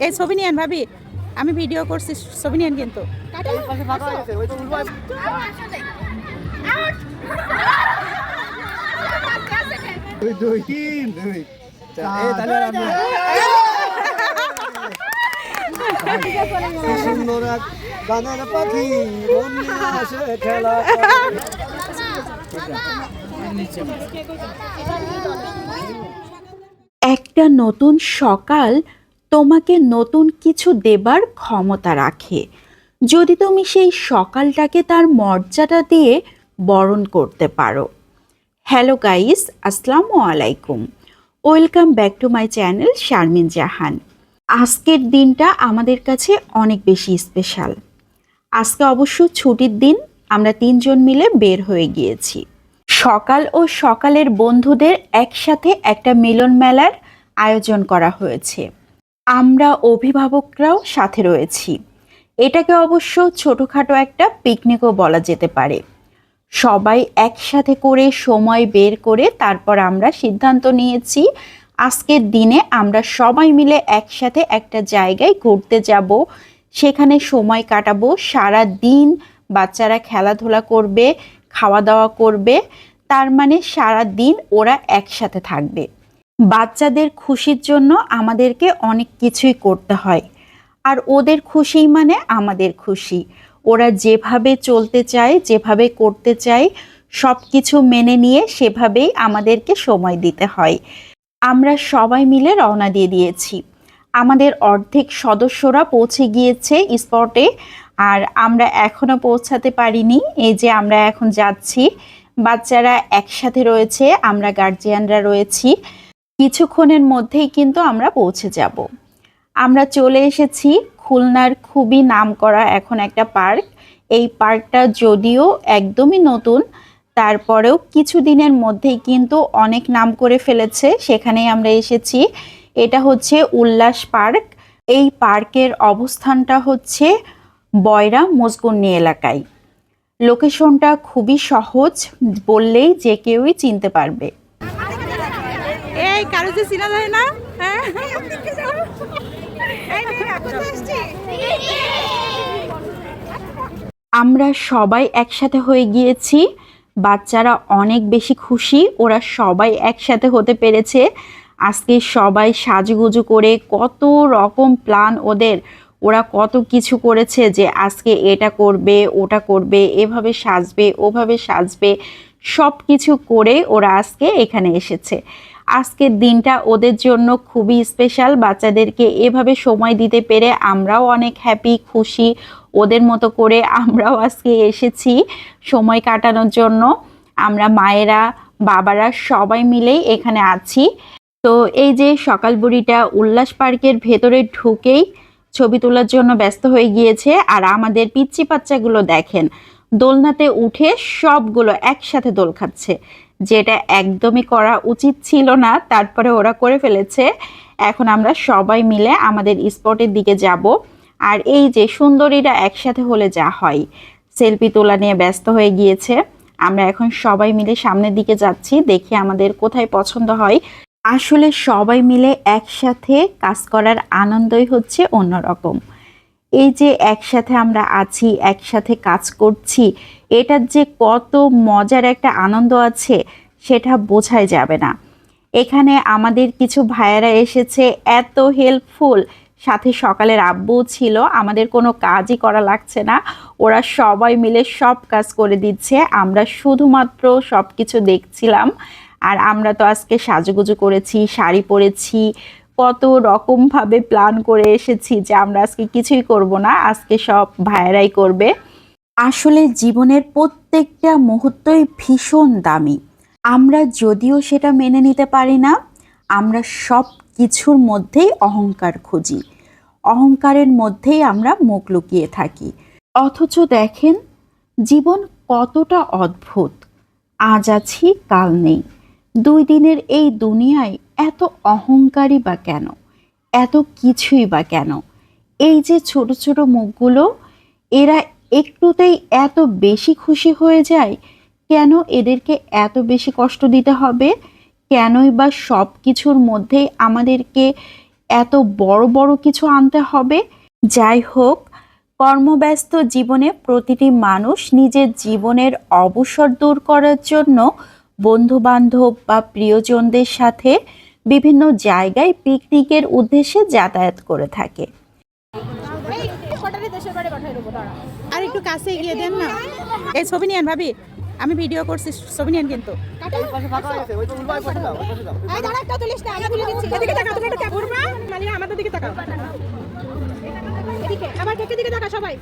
এই ছবি নিয়েন ভাবি, আমি ভিডিও করছি, ছবি নিয়েন কিন্তু। সুন্দর এক গানের পাখি খেলা। একটা নতুন সকাল তোমাকে নতুন কিছু দেবার ক্ষমতা রাখে, যদি তুমি সেই সকালটাকে তার মর্যাদা দিয়ে বরণ করতে পারো। হ্যালো গাইস, আসসালামু আলাইকুম, welcome back to my channel Sharmin Jahan. আজকের দিনটা আমাদের কাছে অনেক বেশি স্পেশাল। আজকে অবশ্য ছুটির দিন, আমরা তিনজন মিলে বের হয়ে গিয়েছি। সকাল ও সকালের বন্ধুদের একসাথে একটা মিলন মেলার আয়োজন করা হয়েছে। আমরা অভিভাবকরাও সাথে রয়েছি। এটাকে অবশ্য ছোটোখাটো একটা পিকনিকও বলা যেতে পারে। সবাই একসাথে করে সময় বের করে তারপর আমরা সিদ্ধান্ত নিয়েছি আজকের দিনে আমরা সবাই মিলে একসাথে একটা জায়গায় ঘুরতে যাব, সেখানে সময় কাটাবো। সারা দিন বাচ্চারা খেলাধুলা করবে, খাওয়া দাওয়া করবে, তার মানে সারা দিন ওরা একসাথে থাকবে। বাচ্চাদের খুশির জন্য আমাদেরকে অনেক কিছুই করতে হয়, আর ওদের খুশি মানে আমাদের খুশি। ওরা যেভাবে চলতে চায়, যেভাবে করতে চায়, সব কিছু মেনে নিয়ে সেভাবেই আমাদেরকে সময় দিতে হয়। আমরা সবাই মিলে রওনা দিয়ে দিয়েছি। আমাদের অর্ধেক সদস্যরা পৌঁছে গিয়েছে স্পটে, আর আমরা এখনো পৌঁছাতে পারিনি। এই যে আমরা এখন যাচ্ছি, বাচ্চারা একসাথে রয়েছে, আমরা গার্জিয়ানরা রয়েছি। কিছুক্ষণের মধ্যেই কিন্তু আমরা পৌঁছে যাব। আমরা চলে এসেছি খুলনার খুবই নামকরা এখন একটা পার্ক। এই পার্কটা যদিও একদমই নতুন, তারপরেও কিছুদিনের মধ্যেই কিন্তু অনেক নাম করে ফেলেছে। সেখানেই আমরা এসেছি। এটা হচ্ছে উল্লাস পার্ক। এই পার্কের অবস্থানটা হচ্ছে বয়রা মজগুন্নি এলাকায়। লোকেশনটা খুবই সহজ, বললেই যে কেউই চিনতে পারবে। এই কারো যে চিনা যায় না, হ্যাঁ আমরা সবাই একসাথে হয়ে গিয়েছি। বাচ্চারা অনেক বেশি খুশি, ওরা সবাই একসাথে হতে পেরেছে। আজকে সবাই সাজুগুজু করে কত রকম প্ল্যান ওদের, ওরা কত কিছু করেছে যে আজকে এটা করবে, ওটা করবে, এভাবে সাজবে, ওভাবে সাজবে, সব কিছু করে ওরা আজকে এখানে এসেছে। আজকের দিনটা ওদের জন্য খুবই স্পেশাল। বাচ্চাদেরকে এভাবে সময় দিতে পেরে আমরাও অনেক হ্যাপি, খুশি। ওদের মতো করে আমরাও আজকে এসেছি সময় কাটানোর জন্য। আমরা মায়েরা, বাবারা সবাই মিলেই এখানে আছি। তো এই যে সকাল বুড়িটা উল্লাস পার্কের ভেতরে ঢুকেই ছবি তোলার জন্য ব্যস্ত হয়ে গিয়েছে। আর আমাদের পিচ্চি বাচ্চাগুলো দেখেন, দোলনাতে উঠে সবগুলো একসাথে দোল খাচ্ছে, যেটা একদমই করা উচিত ছিল না, তারপরে ওরা করে ফেলেছে। এখন আমরা সবাই মিলে আমাদের স্পটের দিকে যাব। আর এই যে সুন্দরীরা একসাথে হলে যা হয়, সেলফি তোলা নিয়ে ব্যস্ত হয়ে গিয়েছে। আমরা এখন সবাই মিলে সামনের দিকে যাচ্ছি, দেখি আমাদের কোথায় পছন্দ হয়। আসলে সবাই মিলে একসাথে কাজ করার আনন্দই হচ্ছে অন্যরকম। এই যে একসাথে আমরা আছি, একসাথে কাজ করছি, এটার যে কত মজার একটা আনন্দ আছে সেটা বোঝাই যাবে না। এখানে আমাদের কিছু ভাইয়েরা এসেছে, এত হেল্পফুল, সাথে সকালের আব্বু ছিল। আমাদের কোনো কাজই করা লাগছে না, ওরা সবাই মিলে সব কাজ করে দিচ্ছে। আমরা শুধুমাত্র সব কিছু দেখছিলাম। আর আমরা তো আজকে সাজুগুজু করেছি, শাড়ি পরেছি, কত রকমভাবে প্ল্যান করে এসেছি যে আমরা আজকে কিছুই করব না, আজকে সব ভাইয়েরাই করবে। আসলে জীবনের প্রত্যেকটা মুহূর্তই ভীষণ দামি। আমরা যদিও সেটা মেনে নিতে পারি না, আমরা সব কিছুর মধ্যেই অহংকার খুঁজি, অহংকারের মধ্যেই আমরা মুখ লুকিয়ে থাকি। অথচ দেখেন জীবন কতটা অদ্ভুত। আজ আছি, কাল নেই। 2 দিনের এই দুনিয়ায় এত অহংকারী বা কেন, এত কিছুই বা কেন? এই যে ছোট ছোট মুখগুলো, এরা একটুতেই এত বেশি খুশি হয়ে যায় কেন? এদেরকে এত বেশি কষ্ট দিতে হবে কেনই বা সব কিছুর মধ্যেই আমাদেরকে এত বড় বড় কিছু আনতে হবে? যাই হোক, কর্মব্যস্ত জীবনে প্রতিটি মানুষ নিজের জীবনের অবসর দূর করার জন্য বন্ধুবান্ধব বা প্রিয়জনদের সাথে বিভিন্ন জায়গায় পিকনিকের উদ্দেশ্যে যাতায়াত করে থাকে। আর একটু কাছে গিয়ে দেন না। এই ছবি নিয়েন ভাবি, আমি ভিডিও করছি, ছবি নিয়েন কিন্তু। আমাদের দিকে তাকাও, এদিকে আমার কেকের দিকে তাকাও সবাই।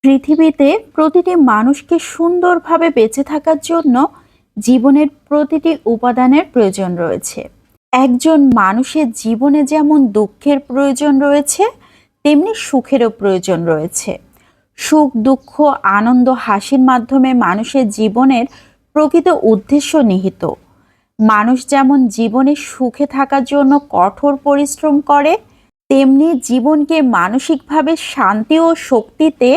পৃথিবীতে প্রতিটি মানুষকে সুন্দরভাবে বেঁচে থাকার জন্য জীবনের প্রতিটি উপাদানের প্রয়োজন রয়েছে। একজন মানুষের জীবনে যেমন দুঃখের প্রয়োজন রয়েছে, তেমনি সুখেরও প্রয়োজন রয়েছে। সুখ, দুঃখ, আনন্দ, হাসির মাধ্যমে মানুষের জীবনের প্রকৃত উদ্দেশ্য নিহিত। মানুষ যেমন জীবনে সুখে থাকার জন্য কঠোর পরিশ্রম করে, তেমনি জীবনকে মানসিকভাবে শান্তি ও শক্তিতে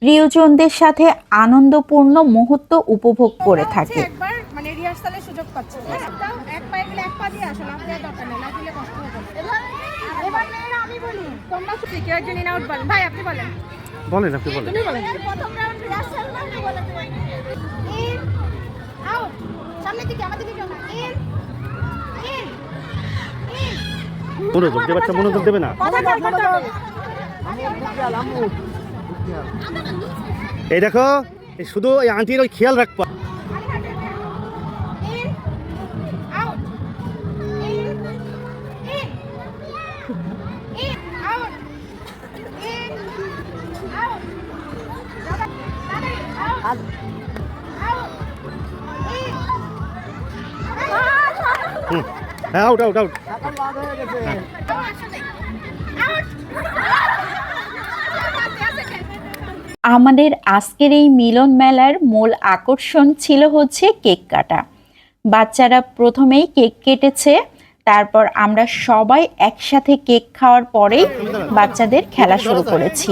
প্রিয়জনদের সাথে আনন্দপূর্ণ মুহূর্ত উপভোগ করে থাকে। একবার মানে রিহার্সালের সুযোগ পাচ্ছি। এক পায়ে গেলে এক পা দিয়ে আসো, না দিয়ে দরকার নেই, না দিলে কষ্ট হবে। এবার মেয়েরা আমি বলি, তোমরা কি কেউ একজন ইন আউট বলেন। ভাই আপনি বলেন। বলেন, আপনি বলেন। তুমি বলেন। প্রথম রাউন্ড রিহার্সাল না বলেন। ইন আউট, সামনে দিকে আমাদের দিকে না। In in in. মনোযোগ দেবে, বাচ্চা মনোযোগ দেবে না। কথা বলতে হবে। এই দেখো, এই শুধু এই আন্টির ওই খেয়াল রাখবা। In out in in in out in out out out in out out out. আমাদের আজকের এই মিলন মেলার মূল আকর্ষণ ছিল হচ্ছে কেক কাটা। বাচ্চারা প্রথমেই কেক কেটেছে, তারপর আমরা সবাই একসাথে কেক খাওয়ার পরেই বাচ্চাদের খেলা শুরু করেছি।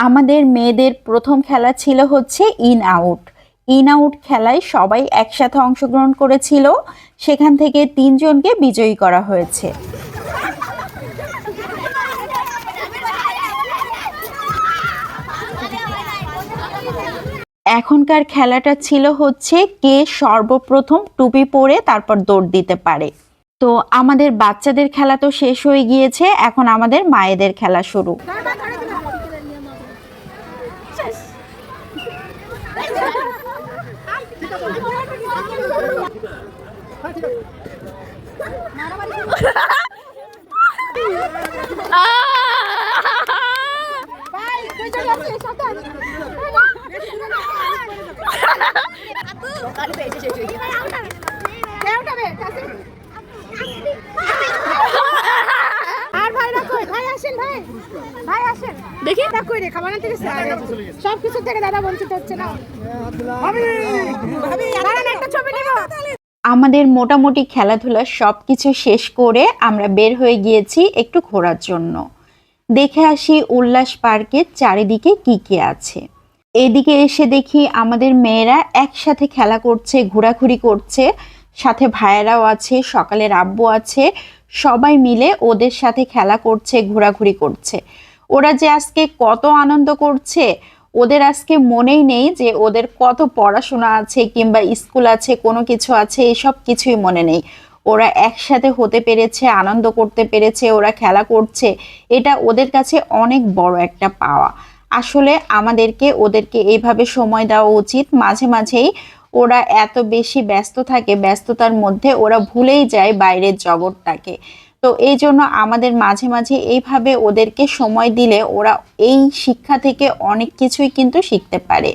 আমাদের মেয়েদের প্রথম খেলা ছিল হচ্ছে ইন আউট। ইন আউট খেলায় সবাই একসাথে অংশগ্রহণ করেছিল, সেখান থেকে 3 জনকে বিজয়ী করা হয়েছে। এখনকার খেলাটা ছিল হচ্ছে কে সর্বপ্রথম টুপি পরে তারপর দৌড় দিতে পারে। তো আমাদের বাচ্চাদের খেলা তো শেষ হয়ে গিয়েছে, এখন আমাদের মায়েদের খেলা শুরু। আর ভাইরা কই? ভাই আসেন, ভাই ভাই আসেন, দেখি না কই রে খাবার আনতে গেছে। সব কিছু থেকে দাদা বঞ্চিত হচ্ছে না। একটা ছবি নিব। আমাদের মোটামুটি খেলাধুলা সব কিছু শেষ করে আমরা বের হয়ে গিয়েছি একটু ঘোরার জন্য। দেখে আসি উল্লাস পার্কের চারিদিকে কি কি আছে। এদিকে এসে দেখি আমাদের মেয়েরা একসাথে খেলা করছে, ঘোরাঘুরি করছে, সাথে ভাইয়েরাও আছে, সকালের আব্বু আছে, সবাই মিলে ওদের সাথে খেলা করছে, ঘোরাঘুরি করছে। ওরা যে আজকে কত আনন্দ করছে, ওদের আজকে মনেই নেই যে ওদের কত পড়াশোনা আছে কিংবা স্কুল আছে, কোনো কিছু আছে, এসব কিছুই মনে নেই। ওরা একসাথে হতে পেরেছে, আনন্দ করতে পেরেছে, ওরা খেলা করছে, এটা ওদের কাছে অনেক বড় একটা পাওয়া। আসলে আমাদেরকে ওদেরকে এইভাবে সময় দেওয়া উচিত। মাঝে মাঝেই ওরা এত বেশি ব্যস্ত থাকে, ব্যস্ততার মধ্যে ওরা ভুলেই যায় বাইরের জগৎটাকে। তো এই জন্য আমাদের মাঝে মাঝে এইভাবে ওদেরকে সময় দিলে ওরা এই শিক্ষা থেকে অনেক কিছুই কিন্তু শিখতে পারে।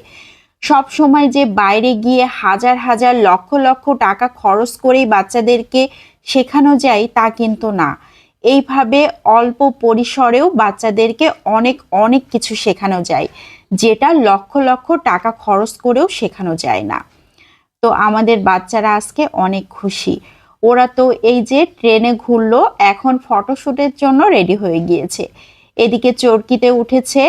সব সময় যে বাইরে গিয়ে হাজার হাজার লক্ষ লক্ষ টাকা খরচ করেই বাচ্চাদেরকে শেখানো যায় তা কিন্তু না। এইভাবে অল্প পরিসরেও বাচ্চাদেরকে অনেক অনেক কিছু শেখানো যায়, যেটা লক্ষ লক্ষ টাকা খরচ করেও শেখানো যায় না। তো আমাদের বাচ্চারা আজকে অনেক খুশি। ওরা তো এই যে ট্রেনে ঘুরলো, এখন ফটোশ্যুটের জন্য রেডি হয়ে গিয়েছে। এদিকে চরকিতে উঠেছে,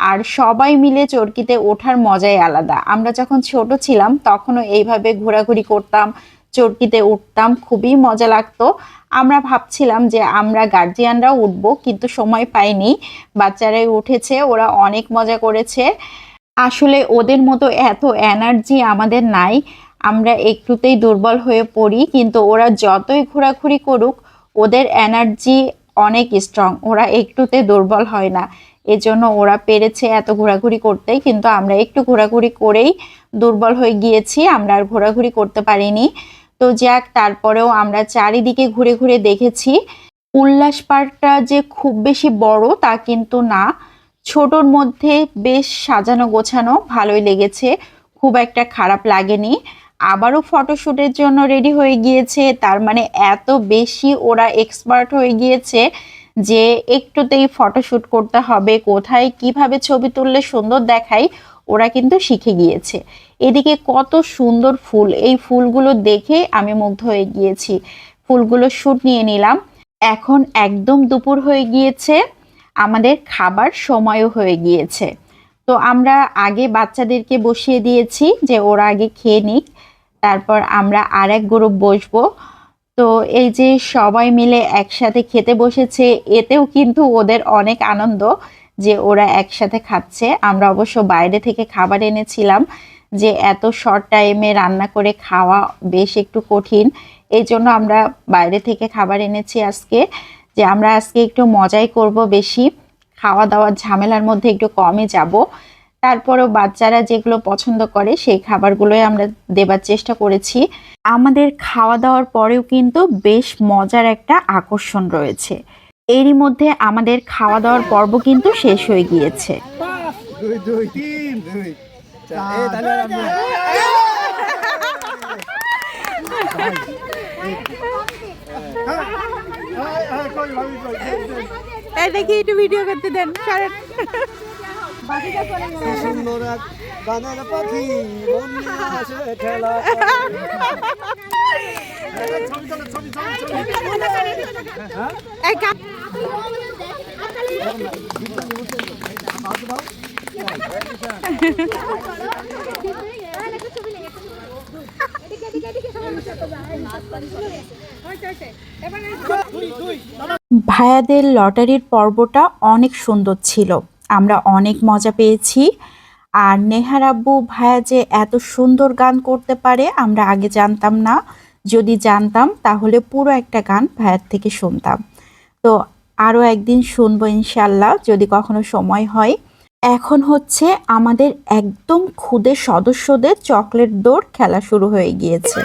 আর সবাই মিলে চরকিতে ওঠার মজাই আলাদা। আমরা যখন ছোট ছিলাম তখনও এইভাবে ঘোরাঘুরি করতাম, চরকিতে উঠতাম, খুবই মজা লাগতো। আমরা ভাবছিলাম যে আমরা গার্জিয়ানরাও উঠবো, কিন্তু সময় পাইনি, বাচ্চারাই উঠেছে, ওরা অনেক মজা করেছে। আসলে ওদের মতো এত এনার্জি আমাদের নাই, আমরা একটুতেই দুর্বল হয়ে পড়ি, কিন্তু ওরা যতই ঘোরাঘুরি করুক ওদের এনার্জি অনেক স্ট্রং, ওরা একটুতে দুর্বল হয় না। এজন্য ওরা পেরেছে এত ঘোরাঘুরি করতে, কিন্তু আমরা একটু ঘোরাঘুরি করেই দুর্বল হয়ে গিয়েছি, আমরা আর ঘোরাঘুরি করতে পারিনি। তো যাক, তারপরেও আমরা চারিদিকে ঘুরে ঘুরে দেখেছি। উল্লাস পার্কটা যে খুব বেশি বড় তা কিন্তু না, ছোটর মধ্যে বেশ সাজানো গোছানো, ভালোই লেগেছে, খুব একটা খারাপ লাগেনি। আবারও ফটোশ্যুটের জন্য রেডি হয়ে গিয়েছে, তার মানে এত বেশি ওরা এক্সপার্ট হয়ে গিয়েছে যে একটুতেই ফটোশ্যুট করতে হবে, কোথায় কিভাবে ছবি তুললে সুন্দর দেখায় ওরা কিন্তু শিখে গিয়েছে। এদিকে কত সুন্দর ফুল, এই ফুলগুলো দেখে আমি মুগ্ধ হয়ে গিয়েছি। ফুলগুলো শ্যুট নিয়ে নিলাম। এখন একদম দুপুর হয়ে গিয়েছে, আমাদের খাবার সময়ও হয়ে গিয়েছে। তো আমরা আগে বাচ্চাদেরকে বসিয়ে দিয়েছি যে ওরা আগে খেয়ে নিক, তারপর আমরা আর এক গ্রুপ বসবো। তো এই যে সবাই মিলে একসাথে খেতে বসেছে, এতেও কিন্তু ওদের অনেক আনন্দ যে ওরা একসাথে খাচ্ছে। আমরা অবশ্য বাইরে থেকে খাবার এনেছিলাম, যে এত শর্ট টাইমে রান্না করে খাওয়া বেশ একটু কঠিন, এই জন্য আমরা বাইরে থেকে খাবার এনেছি আজকে, যে আমরা আজকে একটু মজাই করব, বেশি খাওয়া দাওয়ার ঝামেলার মধ্যে একটু কমে যাব। তারপরও বাচ্চারা যেগুলো পছন্দ করে সেই খাবারগুলোই আমরা দেবার চেষ্টা করেছি। আমাদের খাওয়া দাওয়ার পরেও কিন্তু বেশ মজার একটা আকর্ষণ রয়েছে। এরই মধ্যে আমাদের খাওয়া দাওয়ার পর্ব কিন্তু শেষ হয়ে গিয়েছে। দেখি একটু ভিডিও করতে দেন। সুন্দর এক গানের পাখি খেলা ভাইয়াদের লটারির পর্বটা অনেক সুন্দর ছিল, আমরা অনেক মজা পেয়েছি। আর নেহার আব্বু ভাইয়া যে এত সুন্দর গান করতে পারে আমরা আগে জানতাম না, যদি জানতাম তাহলে পুরো একটা গান ভাইয়ার থেকে শুনতাম। তো আরও একদিন শুনবো ইনশাল্লাহ, যদি কখনো সময় হয়। এখন হচ্ছে আমাদের একদম খুদে সদস্যদের চকলেট দৌড় খেলা শুরু হয়ে গিয়েছে।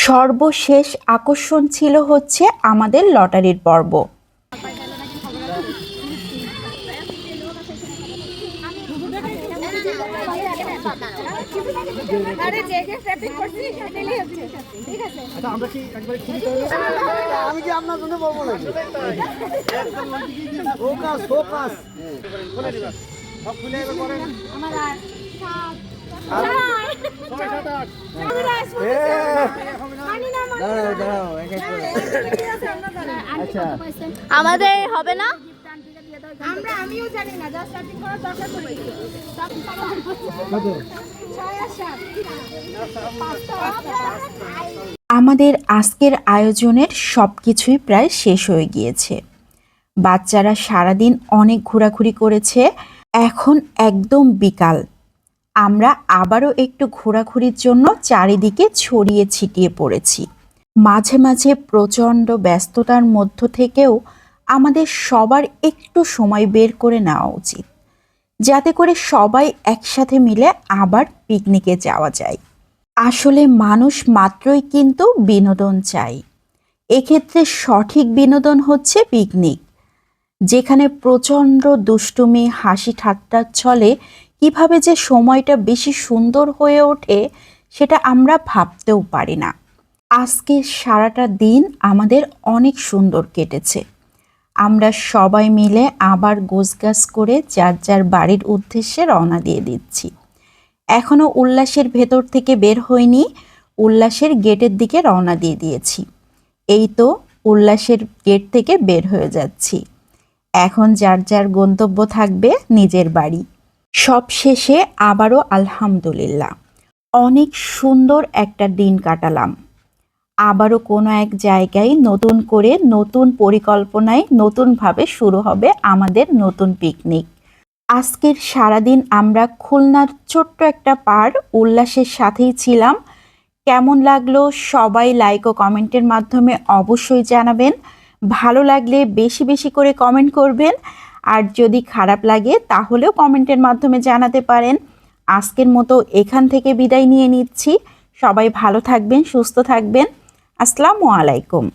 সর্বশেষ আকর্ষণ ছিল হচ্ছে আমাদের লটারির পর্ব। আমি কি আপনার জন্য বলবো নাকি? ফোকাস ফোকাস আমাদের হবে না, আমিও জানি না, জাস্ট স্টার্টিং করার দরকার পড়েছে। আমাদের আজকের আয়োজনের সব কিছুই প্রায় শেষ হয়ে গিয়েছে। বাচ্চারা সারাদিন অনেক ঘোরাঘুরি করেছে, এখন একদম বিকাল। আমরা আবারও একটু ঘোরাঘুরির জন্য চারিদিকে ছড়িয়ে ছিটিয়ে পড়েছি। মাঝে মাঝে প্রচণ্ড ব্যস্ততার মধ্য থেকেও আমাদের সবার একটু সময় বের করে নেওয়া উচিত, যাতে করে সবাই একসাথে মিলে আবার পিকনিকে যাওয়া যায়। আসলে মানুষ মাত্রই কিন্তু বিনোদন চাই। এক্ষেত্রে সঠিক বিনোদন হচ্ছে পিকনিক, যেখানে প্রচণ্ড দুষ্টুমি হাসি ঠাট্টার ছলে কিভাবে যে সময়টা বেশি সুন্দর হয়ে ওঠে সেটা আমরা ভাবতেও পারি না। আজকে সারাটা দিন আমাদের অনেক সুন্দর কেটেছে। আমরা সবাই মিলে আবার গোছগাছ করে যার যার বাড়ির উদ্দেশ্যে রওনা দিয়ে দিচ্ছি। এখনও উল্লাসের ভেতর থেকে বের হইনি, উল্লাসের গেটের দিকে রওনা দিয়ে দিয়েছি। এই তো উল্লাসের গেট থেকে বের হয়ে যাচ্ছি। এখন যার যার গন্তব্য থাকবে নিজের বাড়ি। সব শেষে আবারও আলহামদুলিল্লাহ অনেক সুন্দর একটা দিন কাটালাম। আবারও কোনো এক জায়গায় নতুন করে নতুন পরিকল্পনায় নতুনভাবে শুরু হবে আমাদের নতুন পিকনিক। আজকের সারাদিন আমরা খুলনার ছোট্ট একটা পাড় উল্লাসের সাথেই ছিলাম। কেমন লাগলো সবাই লাইক ও কমেন্টের মাধ্যমে অবশ্যই জানাবেন। ভালো লাগলে বেশি বেশি করে কমেন্ট করবেন, আর যদি খারাপ লাগে তাহলেও কমেন্টের মাধ্যমে জানাতে পারেন। আজকের মতো এখান থেকে বিদায় নিয়ে নিচ্ছি। সবাই ভালো থাকবেন, সুস্থ থাকবেন। আসসালামু আলাইকুম।